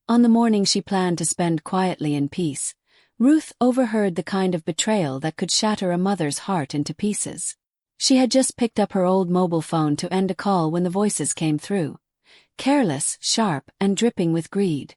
On the morning she planned to spend quietly in peace, Ruth overheard the kind of betrayal that could shatter a mother's heart into pieces. She had just picked up her old mobile phone to end a call when the voices came through. Careless, sharp, and dripping with greed.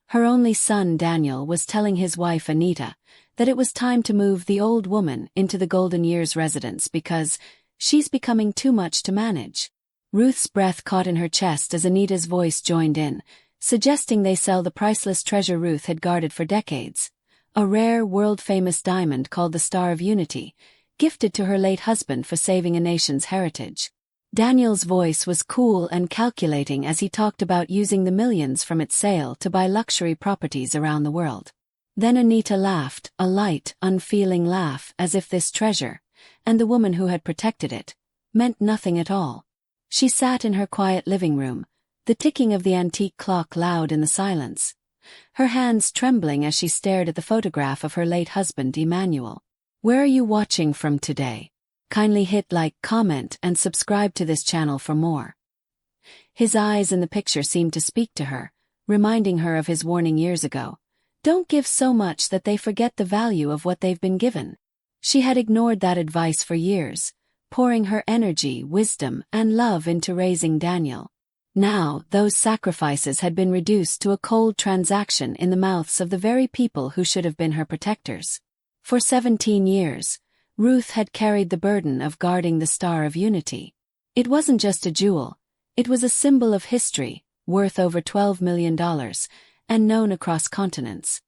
Her only son, Daniel, was telling his wife, Anita, that it was time to move the old woman into the Golden Years residence because she's becoming too much to manage. Ruth's breath caught in her chest as Anita's voice joined in, suggesting they sell the priceless treasure Ruth had guarded for decades, a rare, world-famous diamond called the Star of Unity, gifted to her late husband for saving a nation's heritage. Daniel's voice was cool and calculating as he talked about using the millions from its sale to buy luxury properties around the world. Then Anita laughed, a light, unfeeling laugh, as if this treasure, and the woman who had protected it, meant nothing at all. She sat in her quiet living room, the ticking of the antique clock loud in the silence, her hands trembling as she stared at the photograph of her late husband, Emmanuel. Where are you watching from today? Kindly hit like, comment, and subscribe to this channel for more. His eyes in the picture seemed to speak to her, reminding her of his warning years ago. Don't give so much that they forget the value of what they've been given. She had ignored that advice for years, pouring her energy, wisdom, and love into raising Daniel. Now, those sacrifices had been reduced to a cold transaction in the mouths of the very people who should have been her protectors. For 17 years, Ruth had carried the burden of guarding the Star of Unity. It wasn't just a jewel, it was a symbol of history, worth over $12 million, and known across continents.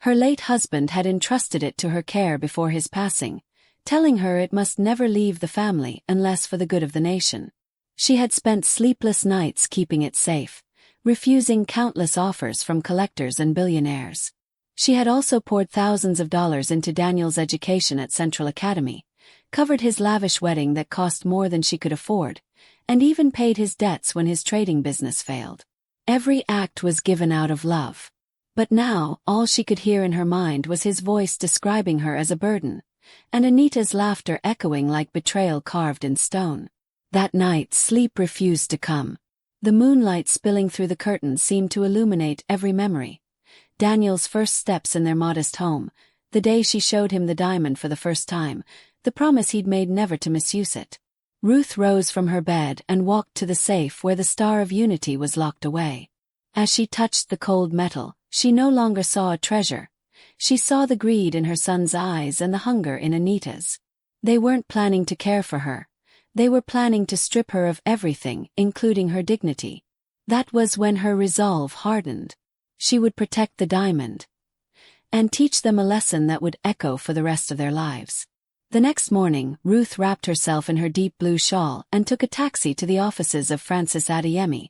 Her late husband had entrusted it to her care before his passing, telling her it must never leave the family unless for the good of the nation. She had spent sleepless nights keeping it safe, refusing countless offers from collectors and billionaires. She had also poured thousands of dollars into Daniel's education at Central Academy, covered his lavish wedding that cost more than she could afford, and even paid his debts when his trading business failed. Every act was given out of love. But now, all she could hear in her mind was his voice describing her as a burden, and Anita's laughter echoing like betrayal carved in stone. That night, sleep refused to come. The moonlight spilling through the curtains seemed to illuminate every memory. Daniel's first steps in their modest home, the day she showed him the diamond for the first time, the promise he'd made never to misuse it. Ruth rose from her bed and walked to the safe where the Star of Unity was locked away. As she touched the cold metal, she no longer saw a treasure. She saw the greed in her son's eyes and the hunger in Anita's. They weren't planning to care for her. They were planning to strip her of everything, including her dignity. That was when her resolve hardened. She would protect the diamond and teach them a lesson that would echo for the rest of their lives. The next morning, Ruth wrapped herself in her deep blue shawl and took a taxi to the offices of Francis Adeyemi,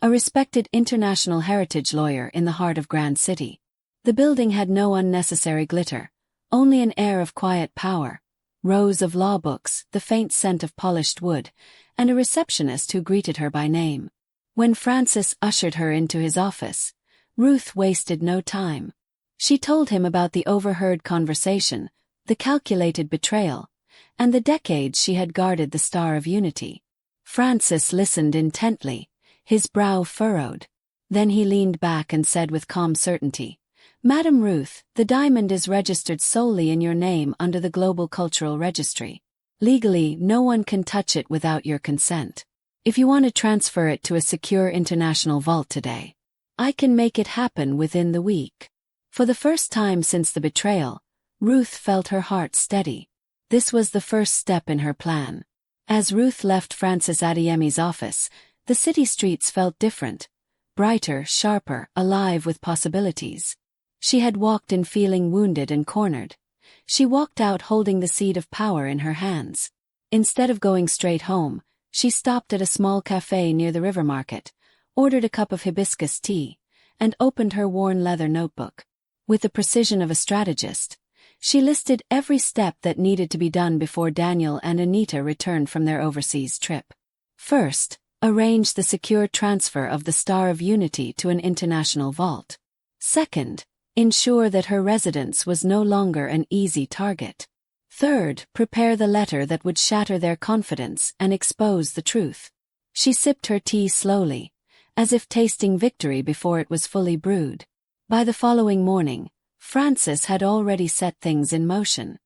a respected international heritage lawyer in the heart of Grand City. The building had no unnecessary glitter, only an air of quiet power, rows of law books, the faint scent of polished wood, and a receptionist who greeted her by name. When Francis ushered her into his office, Ruth wasted no time. She told him about the overheard conversation, the calculated betrayal, and the decades she had guarded the Star of Unity. Francis listened intently, his brow furrowed. Then he leaned back and said with calm certainty, "Madam Ruth, the diamond is registered solely in your name under the Global Cultural Registry. Legally, no one can touch it without your consent. If you want to transfer it to a secure international vault today, I can make it happen within the week." For the first time since the betrayal, Ruth felt her heart steady. This was the first step in her plan. As Ruth left Francis Adeyemi's office, the city streets felt different, brighter, sharper, alive with possibilities. She had walked in feeling wounded and cornered. She walked out holding the seed of power in her hands. Instead of going straight home, she stopped at a small cafe near the river market, ordered a cup of hibiscus tea, and opened her worn leather notebook. With the precision of a strategist, she listed every step that needed to be done before Daniel and Anita returned from their overseas trip. First, arrange the secure transfer of the Star of Unity to an international vault. Second, ensure that her residence was no longer an easy target. Third, prepare the letter that would shatter their confidence and expose the truth. She sipped her tea slowly, as if tasting victory before it was fully brewed. By the following morning, Francis had already set things in motion.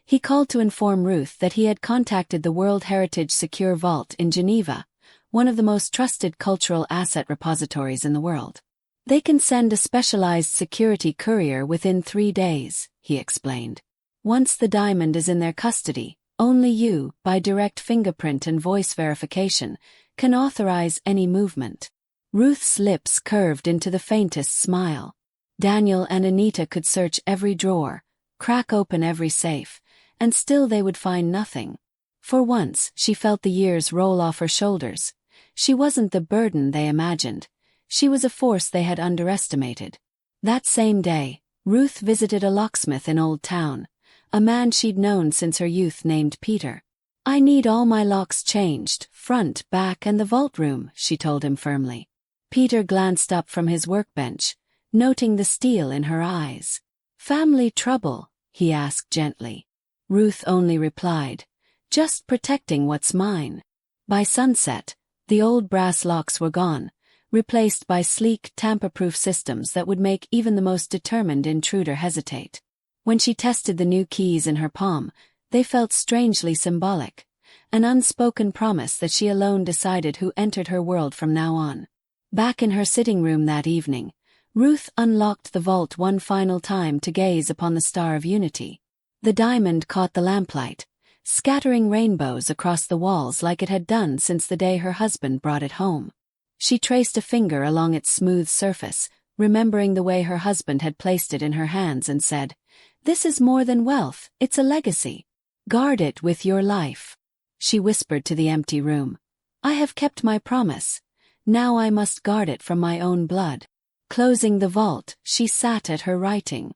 He called to inform Ruth that he had contacted the World Heritage Secure Vault in Geneva, one of the most trusted cultural asset repositories in the world. They can send a specialized security courier within 3 days, he explained. Once the diamond is in their custody, only you, by direct fingerprint and voice verification, can authorize any movement. Ruth's lips curved into the faintest smile. Daniel and Anita could search every drawer, crack open every safe, and still they would find nothing. For once, she felt the years roll off her shoulders. She wasn't the burden they imagined. She was a force they had underestimated. That same day, Ruth visited a locksmith in Old Town, a man she'd known since her youth named Peter. "I need all my locks changed, front, back and the vault room," she told him firmly. Peter glanced up from his workbench, noting the steel in her eyes. "Family trouble?" he asked gently. Ruth only replied, "Just protecting what's mine." By sunset, the old brass locks were gone, replaced by sleek, tamper-proof systems that would make even the most determined intruder hesitate. When she tested the new keys in her palm, they felt strangely symbolic, an unspoken promise that she alone decided who entered her world from now on. Back in her sitting room that evening, Ruth unlocked the vault one final time to gaze upon the Star of Unity. The diamond caught the lamplight, scattering rainbows across the walls like it had done since the day her husband brought it home. She traced a finger along its smooth surface, remembering the way her husband had placed it in her hands, and said, "This is more than wealth, it's a legacy. Guard it with your life." She whispered to the empty room, "I have kept my promise. Now I must guard it from my own blood." Closing the vault, she sat at her writing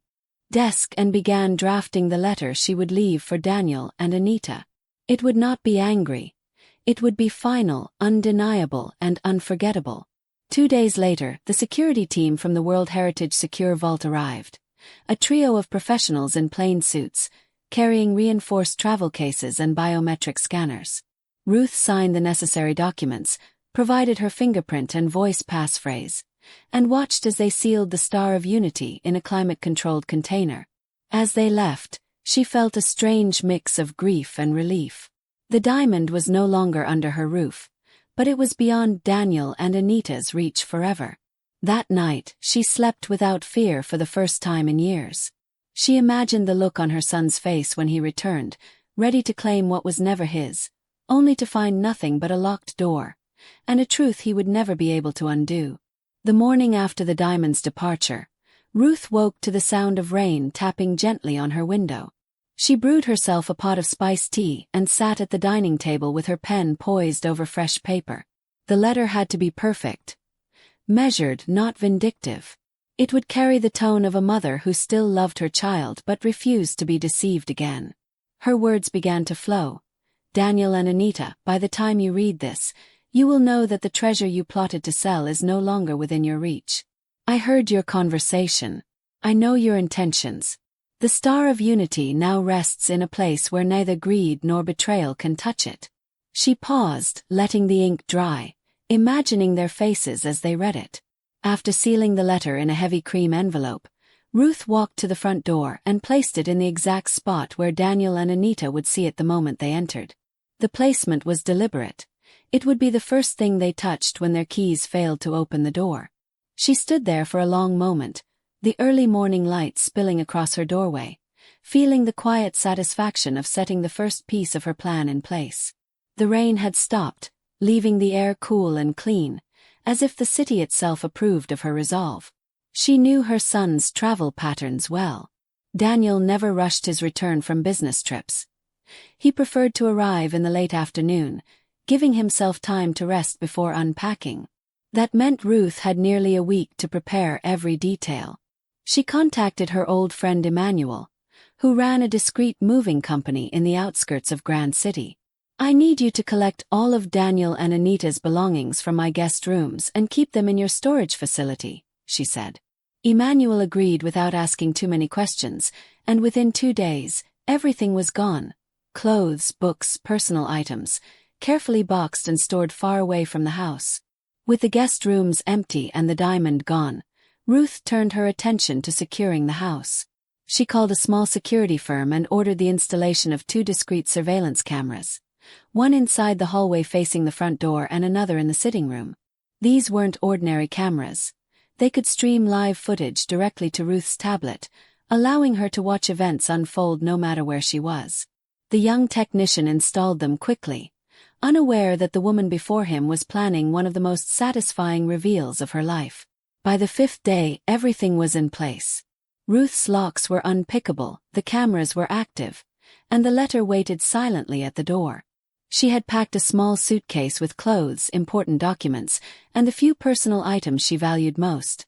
desk and began drafting the letter she would leave for Daniel and Anita. It would not be angry. It would be final, undeniable, and unforgettable. 2 days later, the security team from the World Heritage Secure Vault arrived. A trio of professionals in plain suits, carrying reinforced travel cases and biometric scanners. Ruth signed the necessary documents, provided her fingerprint and voice passphrase, and watched as they sealed the Star of Unity in a climate-controlled container. As they left, she felt a strange mix of grief and relief. The diamond was no longer under her roof, but it was beyond Daniel and Anita's reach forever. That night, she slept without fear for the first time in years. She imagined the look on her son's face when he returned, ready to claim what was never his, only to find nothing but a locked door, and a truth he would never be able to undo. The morning after the diamond's departure, Ruth woke to the sound of rain tapping gently on her window. She brewed herself a pot of spiced tea and sat at the dining table with her pen poised over fresh paper. The letter had to be perfect. Measured, not vindictive. It would carry the tone of a mother who still loved her child but refused to be deceived again. Her words began to flow. "Daniel and Anita, by the time you read this, you will know that the treasure you plotted to sell is no longer within your reach. I heard your conversation. I know your intentions. The Star of Unity now rests in a place where neither greed nor betrayal can touch it." She paused, letting the ink dry, imagining their faces as they read it. After sealing the letter in a heavy cream envelope, Ruth walked to the front door and placed it in the exact spot where Daniel and Anita would see it the moment they entered. The placement was deliberate. It would be the first thing they touched when their keys failed to open the door. She stood there for a long moment, the early morning light spilling across her doorway, feeling the quiet satisfaction of setting the first piece of her plan in place. The rain had stopped, leaving the air cool and clean, as if the city itself approved of her resolve. She knew her son's travel patterns well. Daniel never rushed his return from business trips. He preferred to arrive in the late afternoon, giving himself time to rest before unpacking. That meant Ruth had nearly a week to prepare every detail. She contacted her old friend Emmanuel, who ran a discreet moving company in the outskirts of Grand City. "I need you to collect all of Daniel and Anita's belongings from my guest rooms and keep them in your storage facility," she said. Emmanuel agreed without asking too many questions, and within 2 days, everything was gone. Clothes, books, personal items, carefully boxed and stored far away from the house. With the guest rooms empty and the diamond gone, Ruth turned her attention to securing the house. She called a small security firm and ordered the installation of 2 discreet surveillance cameras, one inside the hallway facing the front door and another in the sitting room. These weren't ordinary cameras. They could stream live footage directly to Ruth's tablet, allowing her to watch events unfold no matter where she was. The young technician installed them quickly, unaware that the woman before him was planning one of the most satisfying reveals of her life. By the 5th day, everything was in place. Ruth's locks were unpickable, the cameras were active, and the letter waited silently at the door. She had packed a small suitcase with clothes, important documents, and the few personal items she valued most.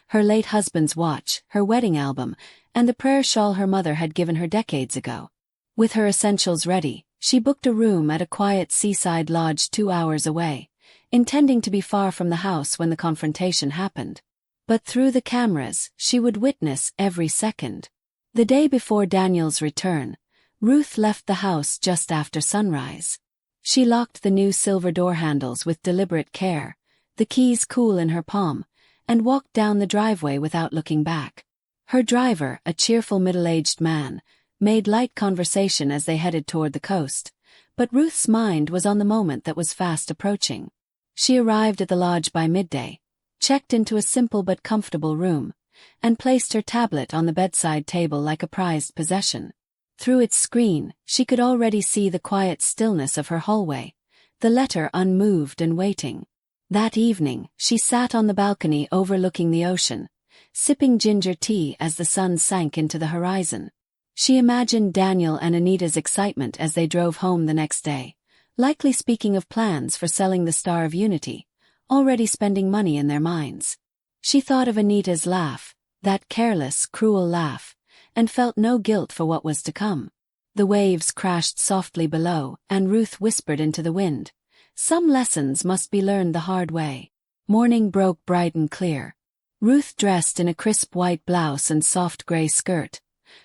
Her late husband's watch, her wedding album, and the prayer shawl her mother had given her decades ago. With her essentials ready, she booked a room at a quiet seaside lodge 2 hours away, intending to be far from the house when the confrontation happened. But through the cameras, she would witness every second. The day before Daniel's return, Ruth left the house just after sunrise. She locked the new silver door handles with deliberate care, the keys cool in her palm, and walked down the driveway without looking back. Her driver, a cheerful middle-aged man, made light conversation as they headed toward the coast, but Ruth's mind was on the moment that was fast approaching. She arrived at the lodge by midday, checked into a simple but comfortable room, and placed her tablet on the bedside table like a prized possession. Through its screen, she could already see the quiet stillness of her hallway, the letter unmoved and waiting. That evening, she sat on the balcony overlooking the ocean, sipping ginger tea as the sun sank into the horizon. She imagined Daniel and Anita's excitement as they drove home the next day, likely speaking of plans for selling the Star of Unity, already spending money in their minds. She thought of Anita's laugh, that careless, cruel laugh, and felt no guilt for what was to come. The waves crashed softly below, and Ruth whispered into the wind, "Some lessons must be learned the hard way." Morning broke bright and clear. Ruth dressed in a crisp white blouse and soft gray skirt,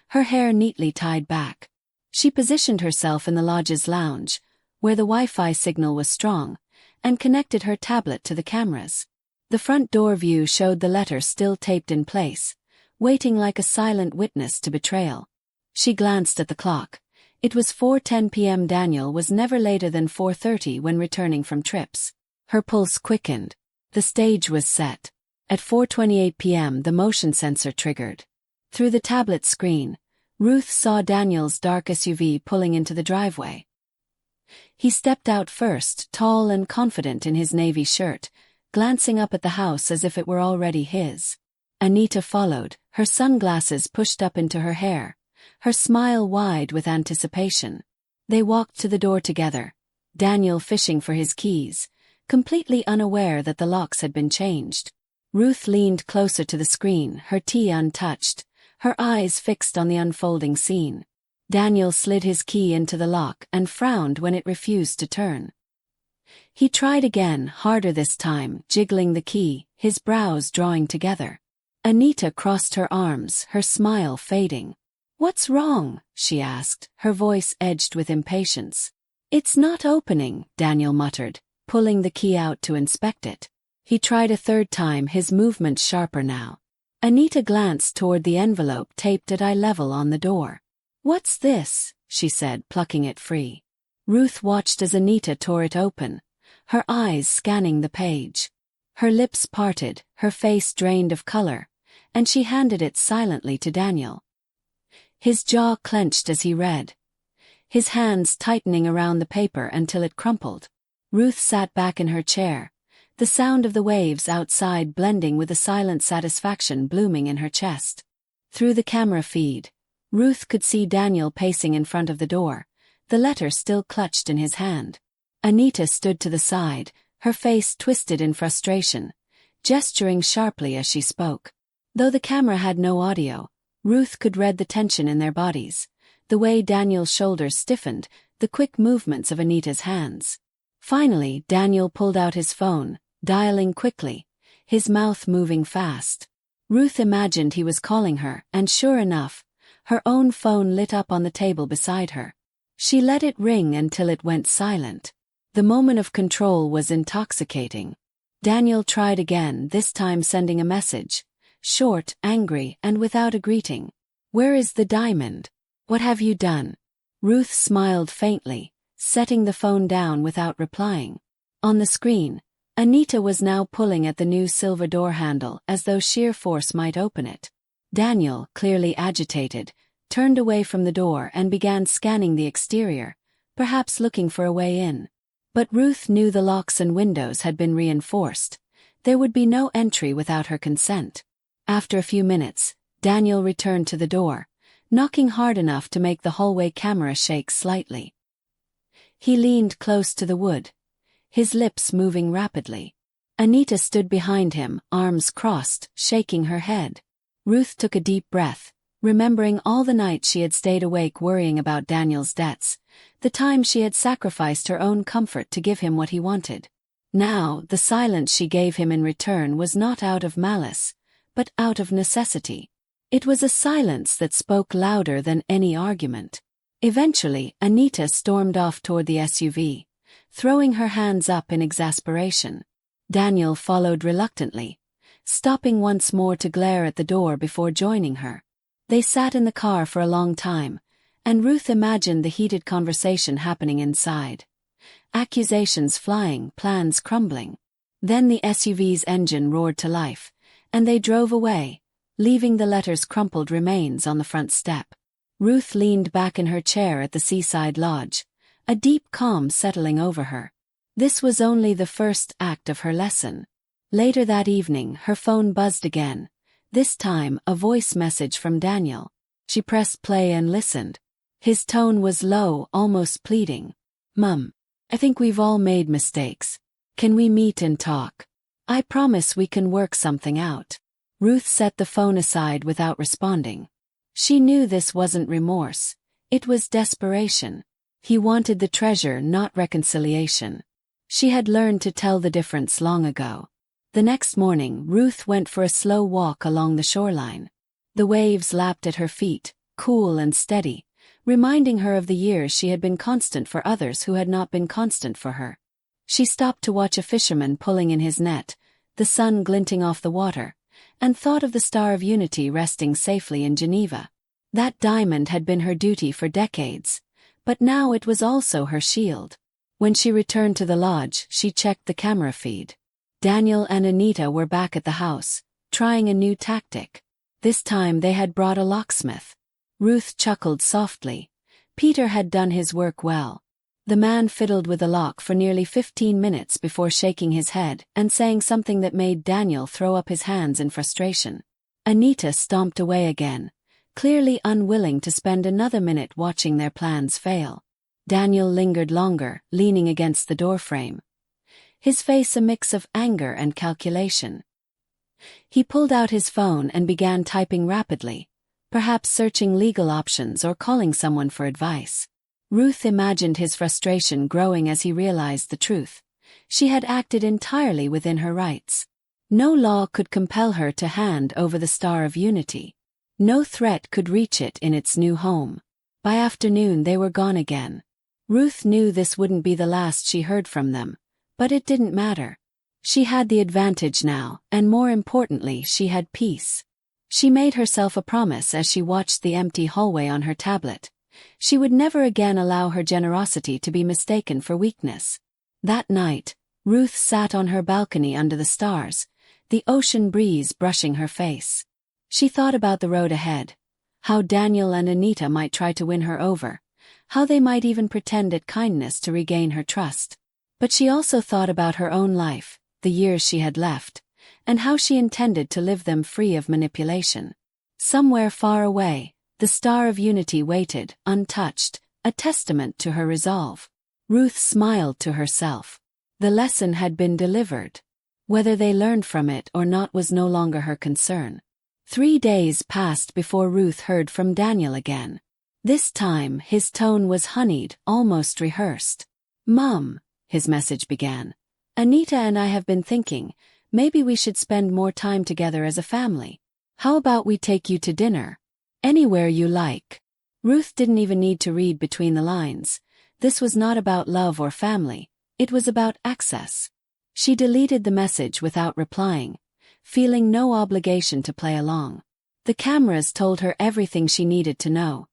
her hair neatly tied back. She positioned herself in the lodge's lounge, where the Wi-Fi signal was strong, and connected her tablet to the cameras. The front door view showed the letter still taped in place, waiting like a silent witness to betrayal. She glanced at the clock. It was 4:10 p.m. Daniel was never later than 4:30 when returning from trips. Her pulse quickened. The stage was set. At 4:28 p.m. the motion sensor triggered. Through the tablet screen, Ruth saw Daniel's dark SUV pulling into the driveway. He stepped out first, tall and confident in his navy shirt, glancing up at the house as if it were already his. Anita followed, her sunglasses pushed up into her hair, her smile wide with anticipation. They walked to the door together, Daniel fishing for his keys, completely unaware that the locks had been changed. Ruth leaned closer to the screen, her tea untouched, her eyes fixed on the unfolding scene. Daniel slid his key into the lock and frowned when it refused to turn. He tried again, harder this time, jiggling the key, his brows drawing together. Anita crossed her arms, her smile fading. "What's wrong?" she asked, her voice edged with impatience. "It's not opening," Daniel muttered, pulling the key out to inspect it. He tried a third time, his movement sharper now. Anita glanced toward the envelope taped at eye level on the door. "What's this?" she said, plucking it free. Ruth watched as Anita tore it open, her eyes scanning the page. Her lips parted, her face drained of color, and she handed it silently to Daniel. His jaw clenched as he read, his hands tightening around the paper until it crumpled. Ruth sat back in her chair, the sound of the waves outside blending with the silent satisfaction blooming in her chest. Through the camera feed, Ruth could see Daniel pacing in front of the door, the letter still clutched in his hand. Anita stood to the side, her face twisted in frustration, gesturing sharply as she spoke. Though the camera had no audio, Ruth could read the tension in their bodies, the way Daniel's shoulders stiffened, the quick movements of Anita's hands. Finally, Daniel pulled out his phone, dialing quickly, his mouth moving fast. Ruth imagined he was calling her, and sure enough, her own phone lit up on the table beside her. She let it ring until it went silent. The moment of control was intoxicating. Daniel tried again, this time sending a message. Short, angry, and without a greeting. "Where is the diamond? What have you done?" Ruth smiled faintly, setting the phone down without replying. On the screen, Anita was now pulling at the new silver door handle as though sheer force might open it. Daniel, clearly agitated, turned away from the door and began scanning the exterior, perhaps looking for a way in. But Ruth knew the locks and windows had been reinforced. There would be no entry without her consent. After a few minutes, Daniel returned to the door, knocking hard enough to make the hallway camera shake slightly. He leaned close to the wood, his lips moving rapidly. Anita stood behind him, arms crossed, shaking her head. Ruth took a deep breath, remembering all the nights she had stayed awake worrying about Daniel's debts, the time she had sacrificed her own comfort to give him what he wanted. Now, the silence she gave him in return was not out of malice, but out of necessity. It was a silence that spoke louder than any argument. Eventually, Anita stormed off toward the SUV, throwing her hands up in exasperation. Daniel followed reluctantly, stopping once more to glare at the door before joining her. They sat in the car for a long time, and Ruth imagined the heated conversation happening inside. Accusations flying, plans crumbling. Then the SUV's engine roared to life, and they drove away, leaving the letter's crumpled remains on the front step. Ruth leaned back in her chair at the seaside lodge, a deep calm settling over her. This was only the first act of her lesson. Later that evening, her phone buzzed again, this time a voice message from Daniel. She pressed play and listened. His tone was low, almost pleading. "Mum, I think we've all made mistakes. Can we meet and talk? I promise we can work something out." Ruth set the phone aside without responding. She knew this wasn't remorse. It was desperation. He wanted the treasure, not reconciliation. She had learned to tell the difference long ago. The next morning, Ruth went for a slow walk along the shoreline. The waves lapped at her feet, cool and steady, reminding her of the years she had been constant for others who had not been constant for her. She stopped to watch a fisherman pulling in his net, the sun glinting off the water, and thought of the Star of Unity resting safely in Geneva. That diamond had been her duty for decades, but now it was also her shield. When she returned to the lodge, she checked the camera feed. Daniel and Anita were back at the house, trying a new tactic. This time they had brought a locksmith. Ruth chuckled softly. Peter had done his work well. The man fiddled with the lock for nearly 15 minutes before shaking his head and saying something that made Daniel throw up his hands in frustration. Anita stomped away again, clearly unwilling to spend another minute watching their plans fail. Daniel lingered longer, leaning against the doorframe, his face a mix of anger and calculation. He pulled out his phone and began typing rapidly, perhaps searching legal options or calling someone for advice. Ruth imagined his frustration growing as he realized the truth. She had acted entirely within her rights. No law could compel her to hand over the Star of Unity. No threat could reach it in its new home. By afternoon they were gone again. Ruth knew this wouldn't be the last she heard from them, but it didn't matter. She had the advantage now, and more importantly, she had peace. She made herself a promise as she watched the empty hallway on her tablet. She would never again allow her generosity to be mistaken for weakness. That night, Ruth sat on her balcony under the stars, the ocean breeze brushing her face. She thought about the road ahead, how Daniel and Anita might try to win her over, how they might even pretend at kindness to regain her trust. But she also thought about her own life, the years she had left, and how she intended to live them free of manipulation. Somewhere far away, the Star of Unity waited, untouched, a testament to her resolve. Ruth smiled to herself. The lesson had been delivered. Whether they learned from it or not was no longer her concern. 3 days passed before Ruth heard from Daniel again. This time, his tone was honeyed, almost rehearsed. "Mom," his message began, "Anita and I have been thinking, maybe we should spend more time together as a family. How about we take you to dinner? Anywhere you like." Ruth didn't even need to read between the lines. This was not about love or family. It was about access. She deleted the message without replying, feeling no obligation to play along. The cameras told her everything she needed to know.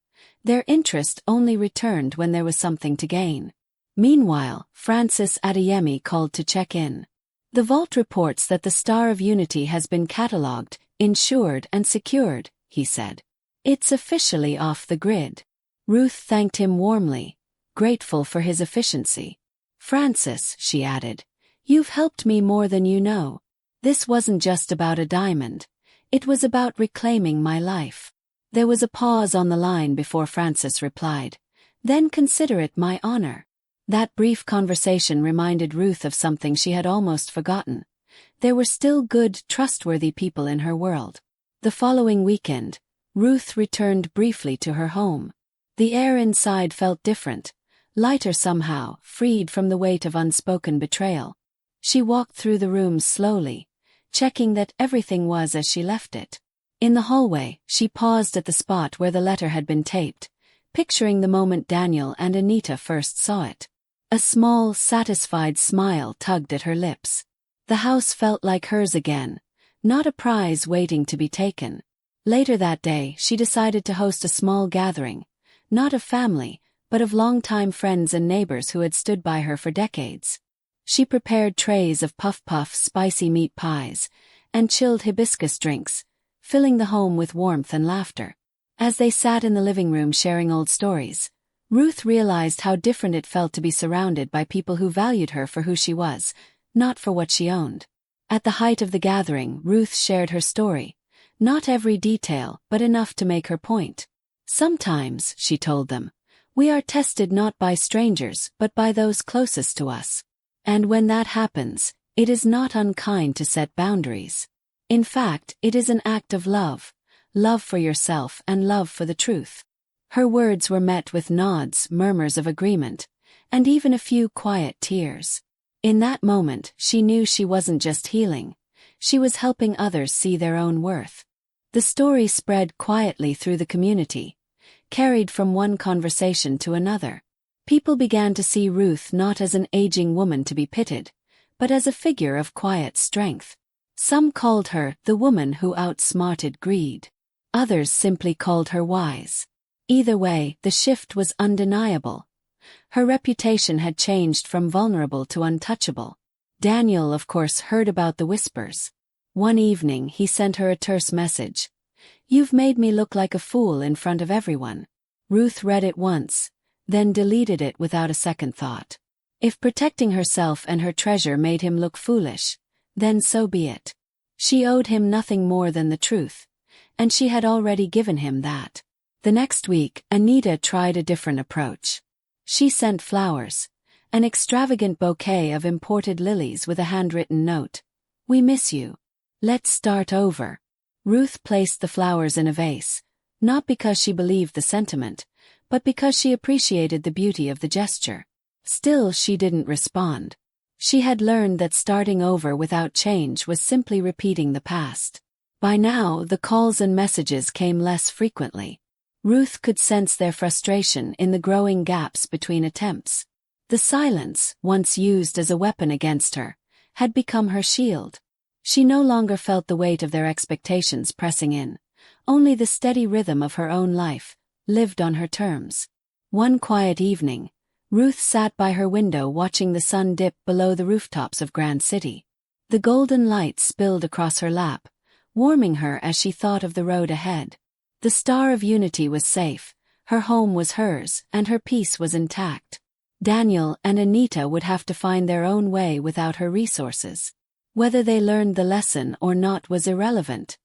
Their interest only returned when there was something to gain. Meanwhile, Francis Adeyemi called to check in. The vault reports that the Star of Unity has been catalogued, insured and secured, he said. It's officially off the grid. Ruth thanked him warmly, grateful for his efficiency. Francis, she added, you've helped me more than you know. This wasn't just about a diamond. It was about reclaiming my life. There was a pause on the line before Francis replied. Then consider it my honor. That brief conversation reminded Ruth of something she had almost forgotten. There were still good, trustworthy people in her world. The following weekend, Ruth returned briefly to her home. The air inside felt different, lighter somehow, freed from the weight of unspoken betrayal. She walked through the rooms slowly, checking that everything was as she left it. In the hallway, she paused at the spot where the letter had been taped, picturing the moment Daniel and Anita first saw it. A small, satisfied smile tugged at her lips. The house felt like hers again, not a prize waiting to be taken. Later that day, she decided to host a small gathering, not of family, but of longtime friends and neighbors who had stood by her for decades. She prepared trays of puff-puff spicy meat pies and chilled hibiscus drinks, filling the home with warmth and laughter. As they sat in the living room sharing old stories, Ruth realized how different it felt to be surrounded by people who valued her for who she was, not for what she owned. At the height of the gathering, Ruth shared her story. Not every detail, but enough to make her point. Sometimes, she told them, we are tested not by strangers but by those closest to us. And when that happens, it is not unkind to set boundaries. In fact, it is an act of love for yourself and love for the truth. Her words were met with nods, murmurs of agreement, and even a few quiet tears. In that moment, she knew she wasn't just healing. She was helping others see their own worth. The story spread quietly through the community, carried from one conversation to another. People began to see Ruth not as an aging woman to be pitied, but as a figure of quiet strength. Some called her the woman who outsmarted greed. Others simply called her wise. Either way, the shift was undeniable. Her reputation had changed from vulnerable to untouchable. Daniel, of course, heard about the whispers. One evening, he sent her a terse message. You've made me look like a fool in front of everyone. Ruth read it once, then deleted it without a second thought. If protecting herself and her treasure made him look foolish, then so be it. She owed him nothing more than the truth, and she had already given him that. The next week, Anita tried a different approach. She sent flowers, an extravagant bouquet of imported lilies with a handwritten note. We miss you. Let's start over. Ruth placed the flowers in a vase, not because she believed the sentiment, but because she appreciated the beauty of the gesture. Still, she didn't respond. She had learned that starting over without change was simply repeating the past. By now, the calls and messages came less frequently. Ruth could sense their frustration in the growing gaps between attempts. The silence, once used as a weapon against her, had become her shield. She no longer felt the weight of their expectations pressing in. Only the steady rhythm of her own life, lived on her terms. One quiet evening, Ruth sat by her window watching the sun dip below the rooftops of Grand City. The golden light spilled across her lap, warming her as she thought of the road ahead. The Star of Unity was safe, her home was hers, and her peace was intact. Daniel and Anita would have to find their own way without her resources. Whether they learned the lesson or not was irrelevant.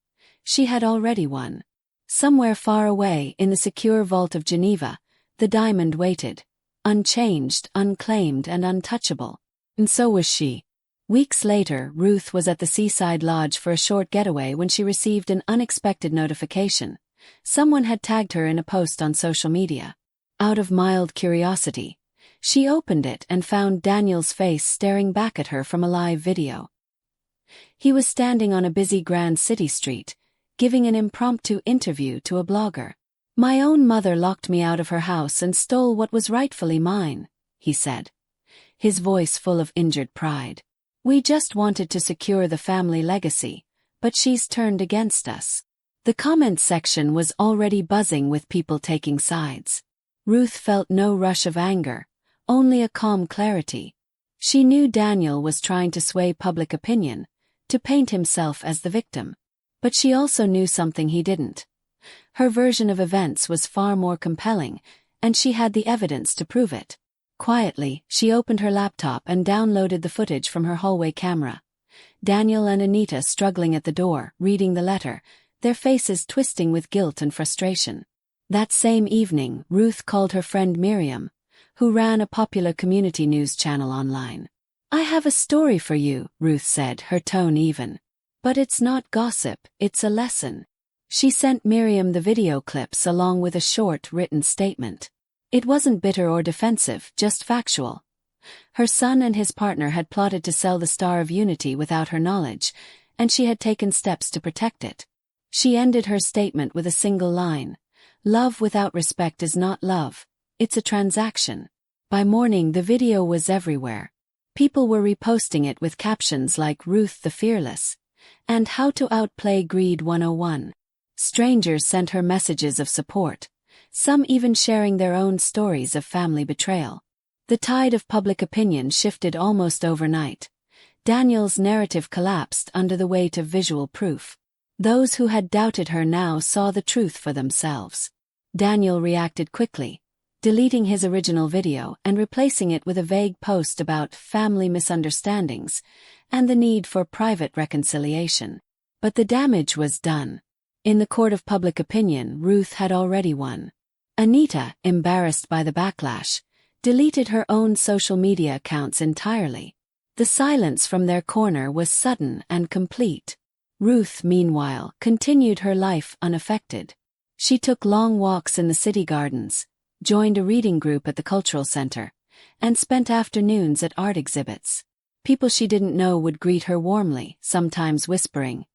She had already won. Somewhere far away in the secure vault of Geneva, the diamond waited, unchanged, unclaimed, and untouchable. And so was she. Weeks later, Ruth was at the seaside lodge for a short getaway when she received an unexpected notification. Someone had tagged her in a post on social media. Out of mild curiosity, she opened it and found Daniel's face staring back at her from a live video. He was standing on a busy Grand City street, giving an impromptu interview to a blogger. My own mother locked me out of her house and stole what was rightfully mine, he said, his voice full of injured pride. We just wanted to secure the family legacy, but she's turned against us." The comments section was already buzzing with people taking sides. Ruth felt no rush of anger, only a calm clarity. She knew Daniel was trying to sway public opinion, to paint himself as the victim. But she also knew something he didn't. Her version of events was far more compelling, and she had the evidence to prove it. Quietly, she opened her laptop and downloaded the footage from her hallway camera. Daniel and Anita struggling at the door, reading the letter, their faces twisting with guilt and frustration. That same evening, Ruth called her friend Miriam, who ran a popular community news channel online. "I have a story for you," Ruth said, her tone even. "But it's not gossip, it's a lesson." She sent Miriam the video clips along with a short written statement. It wasn't bitter or defensive, just factual. Her son and his partner had plotted to sell the Star of Unity without her knowledge, and she had taken steps to protect it. She ended her statement with a single line: "Love without respect is not love, it's a transaction." By morning, the video was everywhere. People were reposting it with captions like "Ruth the Fearless" and "How to Outplay Greed 101." Strangers sent her messages of support, some even sharing their own stories of family betrayal. The tide of public opinion shifted almost overnight. Daniel's narrative collapsed under the weight of visual proof. Those who had doubted her now saw the truth for themselves. Daniel reacted quickly, deleting his original video and replacing it with a vague post about family misunderstandings and the need for private reconciliation. But the damage was done. In the court of public opinion, Ruth had already won. Anita, embarrassed by the backlash, deleted her own social media accounts entirely. The silence from their corner was sudden and complete. Ruth, meanwhile, continued her life unaffected. She took long walks in the city gardens, joined a reading group at the cultural center, and spent afternoons at art exhibits. People she didn't know would greet her warmly, sometimes whispering,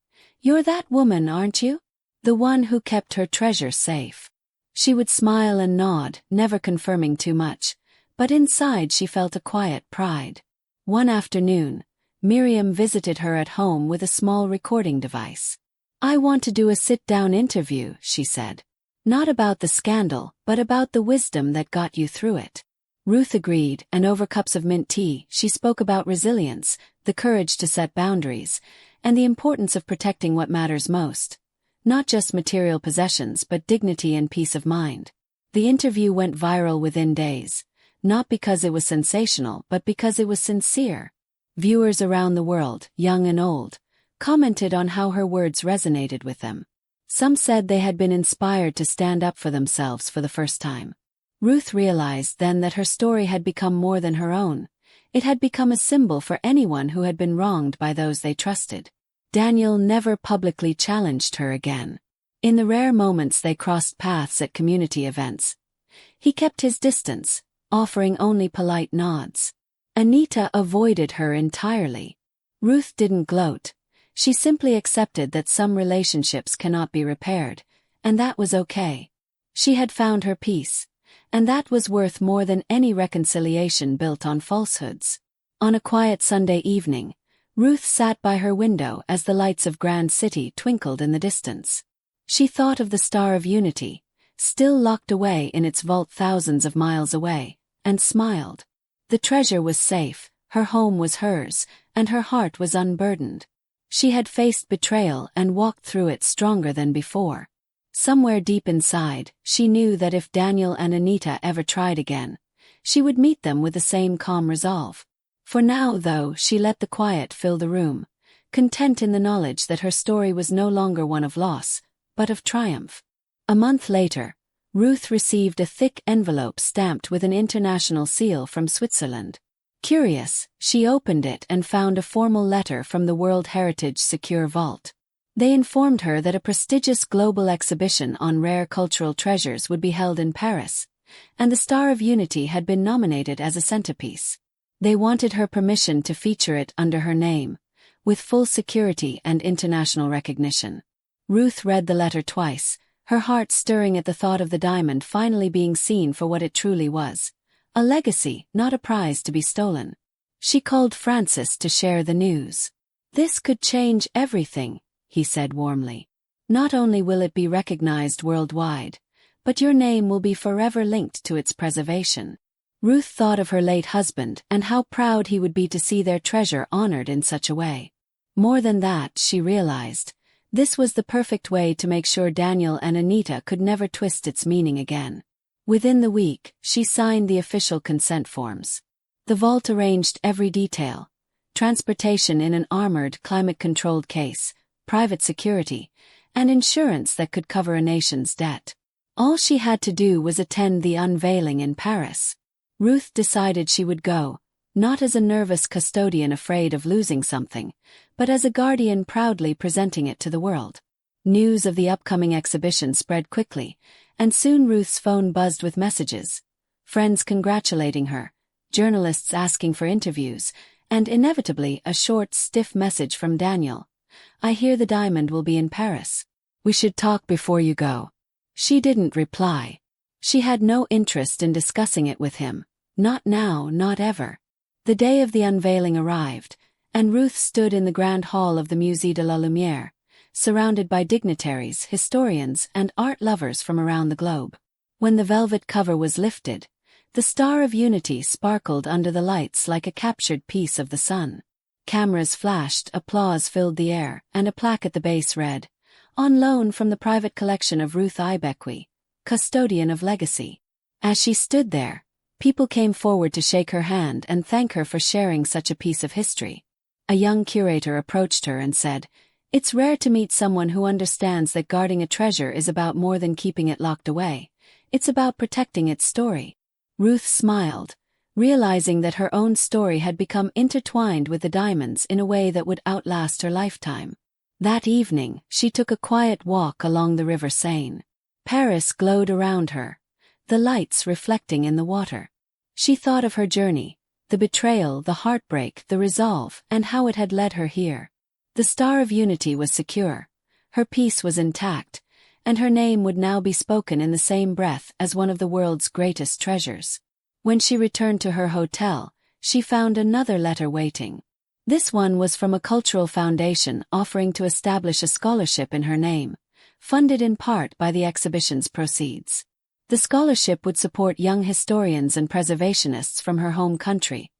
"You're that woman, aren't you? The one who kept her treasure safe." She would smile and nod, never confirming too much, but inside she felt a quiet pride. One afternoon, Miriam visited her at home with a small recording device. "I want to do a sit-down interview," she said. "Not about the scandal, but about the wisdom that got you through it." Ruth agreed, and over cups of mint tea, she spoke about resilience, the courage to set boundaries, and the importance of protecting what matters most. Not just material possessions but dignity and peace of mind. The interview went viral within days, not because it was sensational but because it was sincere. Viewers around the world, young and old, commented on how her words resonated with them. Some said they had been inspired to stand up for themselves for the first time. Ruth realized then that her story had become more than her own. It had become a symbol for anyone who had been wronged by those they trusted. Daniel never publicly challenged her again. In the rare moments they crossed paths at community events, he kept his distance, offering only polite nods. Anita avoided her entirely. Ruth didn't gloat. She simply accepted that some relationships cannot be repaired, and that was okay. She had found her peace, and that was worth more than any reconciliation built on falsehoods. On a quiet Sunday evening, Ruth sat by her window as the lights of Grand City twinkled in the distance. She thought of the Star of Unity, still locked away in its vault thousands of miles away, and smiled. The treasure was safe, her home was hers, and her heart was unburdened. She had faced betrayal and walked through it stronger than before. Somewhere deep inside, she knew that if Daniel and Anita ever tried again, she would meet them with the same calm resolve. For now, though, she let the quiet fill the room, content in the knowledge that her story was no longer one of loss, but of triumph. A month later, Ruth received a thick envelope stamped with an international seal from Switzerland. Curious, she opened it and found a formal letter from the World Heritage Secure Vault. They informed her that a prestigious global exhibition on rare cultural treasures would be held in Paris, and the Star of Unity had been nominated as a centerpiece. They wanted her permission to feature it under her name, with full security and international recognition. Ruth read the letter twice, her heart stirring at the thought of the diamond finally being seen for what it truly was. A legacy, not a prize to be stolen. She called Francis to share the news. "This could change everything," he said warmly. "Not only will it be recognized worldwide, but your name will be forever linked to its preservation." Ruth thought of her late husband and how proud he would be to see their treasure honored in such a way. More than that, she realized, this was the perfect way to make sure Daniel and Anita could never twist its meaning again. Within the week, she signed the official consent forms. The vault arranged every detail: transportation in an armored, climate-controlled case, private security, and insurance that could cover a nation's debt. All she had to do was attend the unveiling in Paris. Ruth decided she would go, not as a nervous custodian afraid of losing something, but as a guardian proudly presenting it to the world. News of the upcoming exhibition spread quickly, and soon Ruth's phone buzzed with messages. Friends congratulating her, journalists asking for interviews, and inevitably a short, stiff message from Daniel. "I hear the diamond will be in Paris. We should talk before you go." She didn't reply. She had no interest in discussing it with him. Not now, not ever. The day of the unveiling arrived, and Ruth stood in the grand hall of the Musée de la Lumière, surrounded by dignitaries, historians, and art lovers from around the globe. When the velvet cover was lifted, the Star of Unity sparkled under the lights like a captured piece of the sun. Cameras flashed, applause filled the air, and a plaque at the base read, "On loan from the private collection of Ruth Ibequi, custodian of legacy." As she stood there, people came forward to shake her hand and thank her for sharing such a piece of history. A young curator approached her and said, "It's rare to meet someone who understands that guarding a treasure is about more than keeping it locked away. It's about protecting its story." Ruth smiled, realizing that her own story had become intertwined with the diamonds in a way that would outlast her lifetime. That evening, she took a quiet walk along the River Seine. Paris glowed around her, the lights reflecting in the water. She thought of her journey, the betrayal, the heartbreak, the resolve, and how it had led her here. The Star of Unity was secure, her peace was intact, and her name would now be spoken in the same breath as one of the world's greatest treasures. When she returned to her hotel, she found another letter waiting. This one was from a cultural foundation offering to establish a scholarship in her name, funded in part by the exhibition's proceeds. The scholarship would support young historians and preservationists from her home country,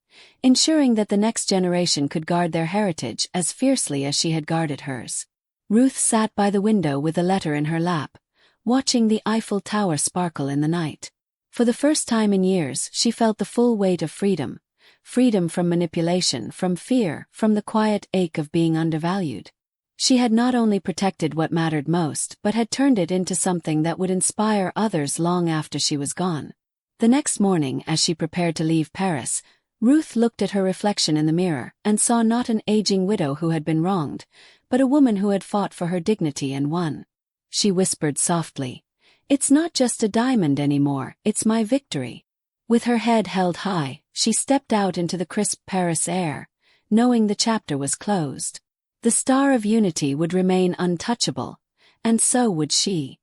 ensuring that the next generation could guard their heritage as fiercely as she had guarded hers. Ruth sat by the window with the letter in her lap, watching the Eiffel Tower sparkle in the night. For the first time in years, she felt the full weight of freedom. Freedom from manipulation, from fear, from the quiet ache of being undervalued. She had not only protected what mattered most, but had turned it into something that would inspire others long after she was gone. The next morning, as she prepared to leave Paris, Ruth looked at her reflection in the mirror and saw not an aging widow who had been wronged, but a woman who had fought for her dignity and won. She whispered softly, "It's not just a diamond anymore, it's my victory." With her head held high, she stepped out into the crisp Paris air, knowing the chapter was closed. The Star of Unity would remain untouchable, and so would she.